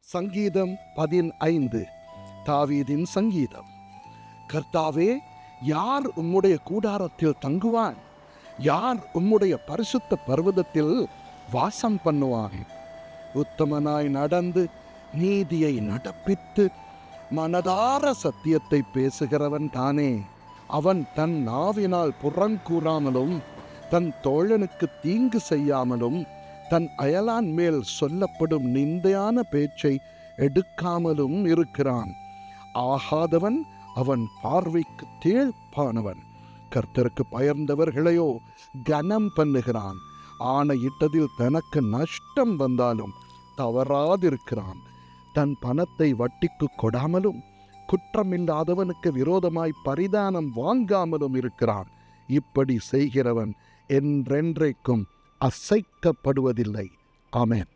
சங்கீதம் 15. தாவீதின் சங்கீதம். கர்த்தாவே, யார் உம்முடைய கூடாரத்தில் தங்குவான்? யார் உம்முடைய பரிசுத்த பர்வதத்தில் வாசம் பண்ணுவான்? உத்தமனாய் நடந்து நீதியை நடப்பித்து மனதார சத்தியத்தை பேசுகிறவன் தானே. அவன் தன் நாவினால் புறங்கூறாமலும் தன் தோழனுக்கு தீங்கு செய்யாமலும் தன் அயலான் மேல் சொல்லப்படும் நிந்தையான பேச்சை எடுக்காமலும் இருக்கிறான். ஆகாதவன் அவன் பார்வைக்கு தேழ்ப்பானவன். கர்த்தருக்கு பயந்தவர்களையோ கனம் பண்ணுகிறான். ஆணையிட்டதில் தனக்கு நஷ்டம் வந்தாலும் தவறாதிருக்கிறான். தன் பணத்தை வட்டிக்கு கொடாமலும் குற்றமில்லாதவனுக்கு விரோதமாய் பரிதானம் வாங்காமலும் இருக்கிறான். இப்படி செய்கிறவன் என்றென்றைக்கும் அசைக்கப்படுவதில்லை. ஆமென்.